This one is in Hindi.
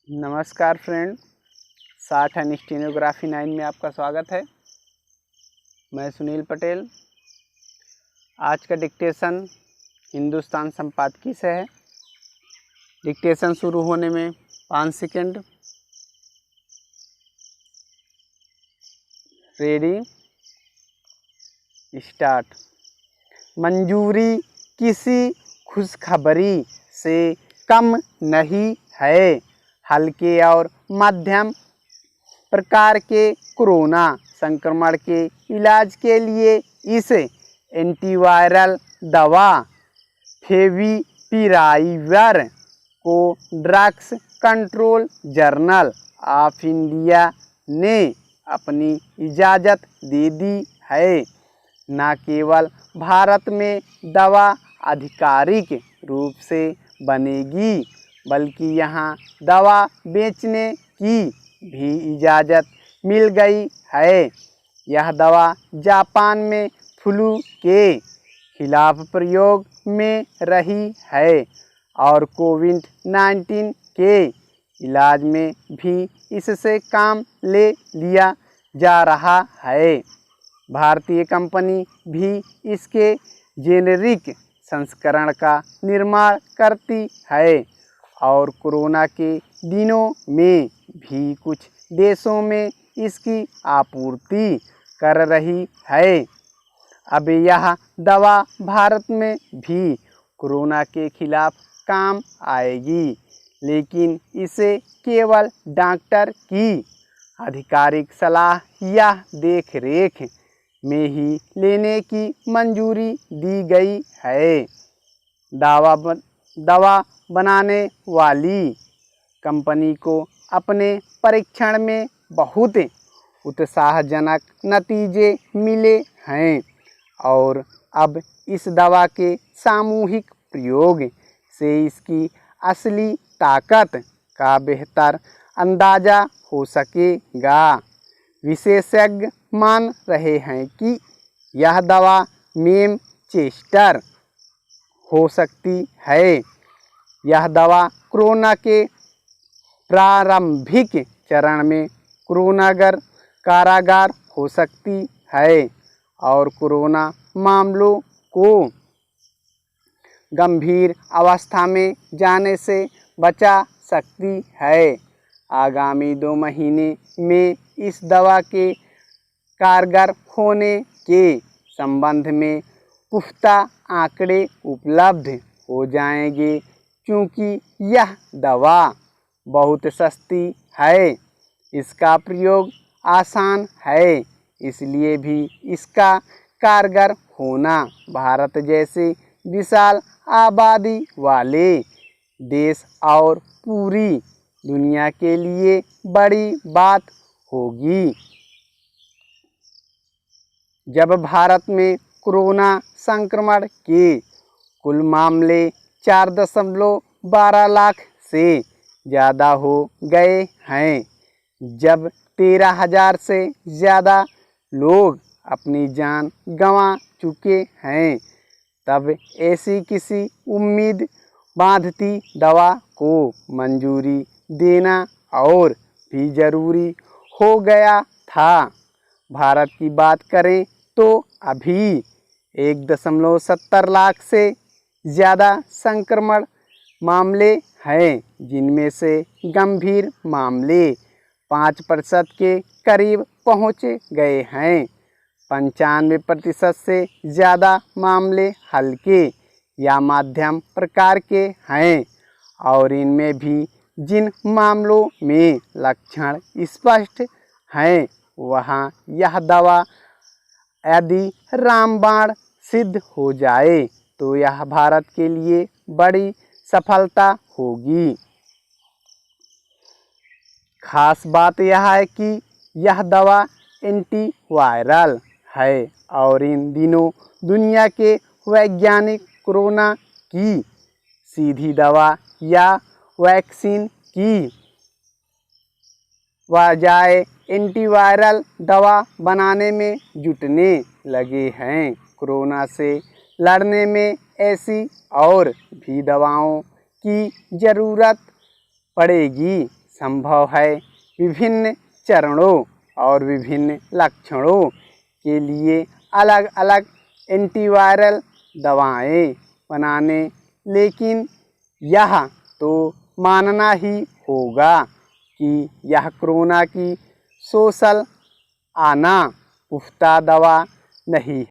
नमस्कार फ्रेंड, 60 एंड स्टेनोग्राफी 9 में आपका स्वागत है। मैं सुनील पटेल। आज का डिक्टेशन हिंदुस्तान संपादकीय से है। डिक्टेशन शुरू होने में 5 सेकंड। Ready, start. मंजूरी किसी खुशखबरी से कम नहीं है। हल्के और मध्यम प्रकार के कोरोना संक्रमण के इलाज के लिए इस एंटीवायरल दवा फेविपिराविर को drugs control journal of India ने अपनी इजाज़त दे दी है। न केवल भारत में दवा आधिकारिक रूप से बनेगी, बल्कि यहाँ दवा बेचने की भी इजाज़त मिल गई है। यह दवा जापान में फ्लू के खिलाफ प्रयोग में रही है और कोविड-19 के इलाज में भी इससे काम ले लिया जा रहा है। भारतीय कंपनी भी इसके जेनेरिक संस्करण का निर्माण करती है और कोरोना के दिनों में भी कुछ देशों में इसकी आपूर्ति कर रही है। अब यह दवा भारत में भी कोरोना के खिलाफ काम आएगी, लेकिन इसे केवल डॉक्टर की आधिकारिक सलाह या देखरेख में ही लेने की मंजूरी दी गई है। दवा बनाने वाली कंपनी को अपने परीक्षण में बहुत उत्साहजनक नतीजे मिले हैं और अब इस दवा के सामूहिक प्रयोग से इसकी असली ताकत का बेहतर अंदाज़ा हो सकेगा। विशेषज्ञ मान रहे हैं कि यह दवा मैनचेस्टर हो सकती है। यह दवा कोरोना के प्रारंभिक चरण में कारागार हो सकती है और कोरोना मामलों को गंभीर अवस्था में जाने से बचा सकती है। आगामी 2 महीने में इस दवा के कारगर होने के संबंध में पुख्ता आंकड़े उपलब्ध हो जाएंगे। क्योंकि यह दवा बहुत सस्ती है, इसका प्रयोग आसान है, इसलिए भी इसका कारगर होना भारत जैसे विशाल आबादी वाले देश और पूरी दुनिया के लिए बड़ी बात होगी। जब भारत में कोरोना संक्रमण के कुल मामले 4.12 लाख से ज़्यादा हो गए हैं, जब 13,000 से ज़्यादा लोग अपनी जान गंवा चुके हैं, तब ऐसी किसी उम्मीद बांधती दवा को मंजूरी देना और भी ज़रूरी हो गया था। भारत की बात करें तो अभी 1.70 लाख से ज़्यादा संक्रमण मामले हैं, जिनमें से गंभीर मामले 5% के करीब पहुंच गए हैं। 95% से ज़्यादा मामले हल्के या मध्यम प्रकार के हैं और इनमें भी जिन मामलों में लक्षण स्पष्ट हैं, वहाँ यह दवा यदि रामबाण सिद्ध हो जाए तो यह भारत के लिए बड़ी सफलता होगी। खास बात यह है कि यह दवा एंटीवायरल है और इन दिनों दुनिया के वैज्ञानिक कोरोना की सीधी दवा या वैक्सीन की बजाय एंटीवायरल दवा बनाने में जुटने लगे हैं। कोरोना से लड़ने में ऐसी और भी दवाओं की ज़रूरत पड़ेगी। संभव है विभिन्न चरणों और विभिन्न लक्षणों के लिए अलग अलग एंटीवायरल दवाएं बनाने, लेकिन यह तो मानना ही होगा कि यह कोरोना की सोशल आना पुख्ता दवा नहीं